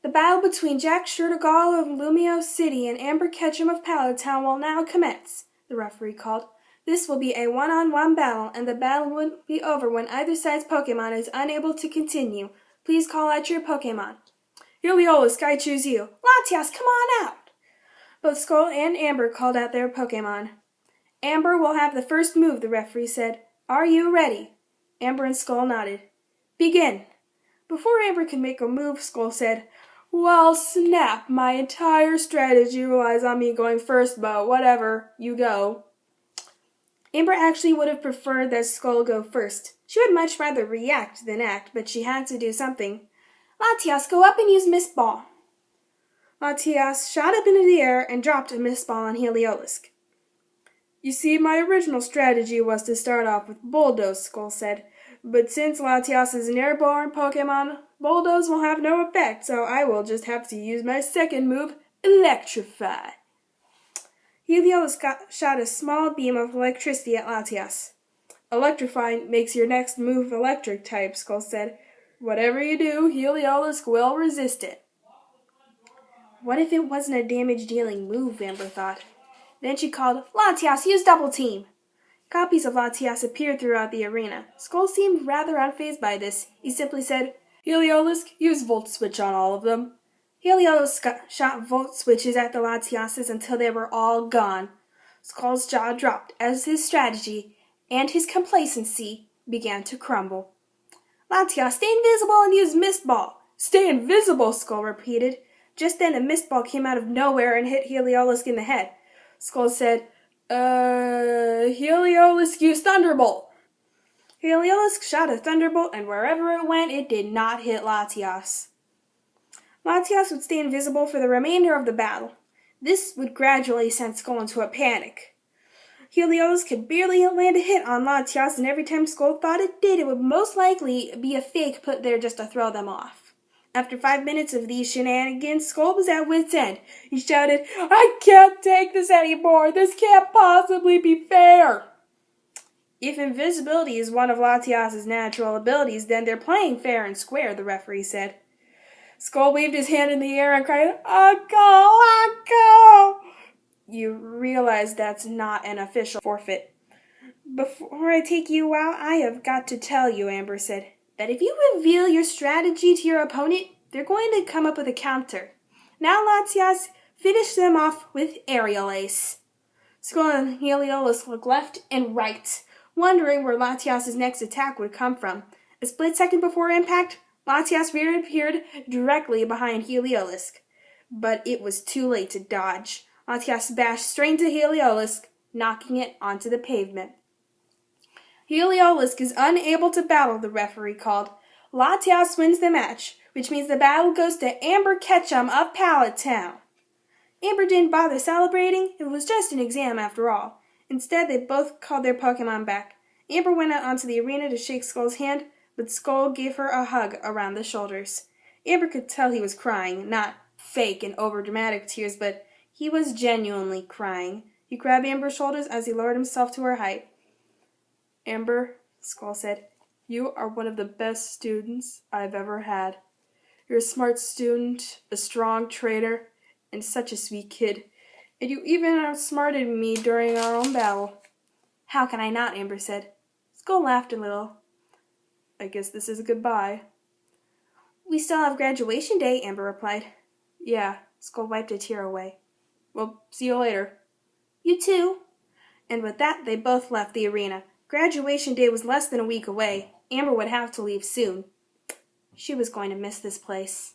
The battle between Jack Shurtagall of Lumio City and Amber Ketchum of Pallet Town will now commence, the referee called. This will be a one-on-one battle, and the battle will be over when either side's Pokemon is unable to continue. Please call out your Pokemon. Heliolisk, I choose you. Latias, come on out! Both Skul and Amber called out their Pokemon. Amber will have the first move, the referee said. Are you ready? Amber and Skul nodded. Begin. Before Amber could make a move, Skul said, Well, snap, my entire strategy relies on me going first, but whatever, you go. Amber actually would have preferred that Skul go first. She would much rather react than act, but she had to do something. Latias, go up and use Mist Ball. Latias shot up into the air and dropped a Mist Ball on Heliolisk. You see, my original strategy was to start off with Bulldoze, Skul said. But since Latias is an airborne Pokemon, Bulldoze will have no effect, so I will just have to use my second move, Electrify. Heliolisk shot a small beam of electricity at Latias. Electrify makes your next move electric type, Skul said. Whatever you do, Heliolisk will resist it. What if it wasn't a damage-dealing move, Amber thought. Then she called, Latias, use Double Team. Copies of Latias appeared throughout the arena. Skul seemed rather unfazed by this. He simply said, Heliolisk, use Volt Switch on all of them. Heliolisk shot Volt Switches at the Latiases until they were all gone. Skul's jaw dropped as his strategy and his complacency began to crumble. Latias, stay invisible and use Mist Ball. Stay invisible, Skul repeated. Just then a Mist Ball came out of nowhere and hit Heliolisk in the head. Skul said, Heliolisk, use Thunderbolt. Heliolisk shot a Thunderbolt, and wherever it went, it did not hit Latias. Latias would stay invisible for the remainder of the battle. This would gradually send Skul into a panic. Heliolisk could barely land a hit on Latias, and every time Skul thought it did, it would most likely be a fake put there just to throw them off. After 5 minutes of these shenanigans, Skul was at wit's end. He shouted, I can't take this anymore. This can't possibly be fair. If invisibility is one of Latias' natural abilities, then they're playing fair and square, the referee said. Skul waved his hand in the air and cried, Uncle! Uncle! You realize that's not an official forfeit. Before I take you out, I have got to tell you, Amber said, that if you reveal your strategy to your opponent, they're going to come up with a counter. Now, Latias, finish them off with Aerial Ace. Skul and Heliolisk looked left and right, wondering where Latias' next attack would come from. A split second before impact, Latias reappeared directly behind Heliolisk. But it was too late to dodge. Latias bashed straight into Heliolisk, knocking it onto the pavement. Heliolisk is unable to battle, the referee called. Latias wins the match, which means the battle goes to Amber Ketchum of Pallet Town. Amber didn't bother celebrating. It was just an exam after all. Instead, they both called their Pokemon back. Amber went out onto the arena to shake Skul's hand, but Skul gave her a hug around the shoulders. Amber could tell he was crying, not fake and overdramatic tears, but he was genuinely crying. He grabbed Amber's shoulders as he lowered himself to her height. Amber, Skul said, you are one of the best students I've ever had. You're a smart student, a strong trainer, and such a sweet kid. And you even outsmarted me during our own battle. How can I not, Amber said. Skul laughed a little. I guess this is a goodbye. We still have graduation day, Amber replied. Yeah, Skul wiped a tear away. Well, see you later. You too. And with that, they both left the arena. Graduation day was less than a week away. Amber would have to leave soon. She was going to miss this place.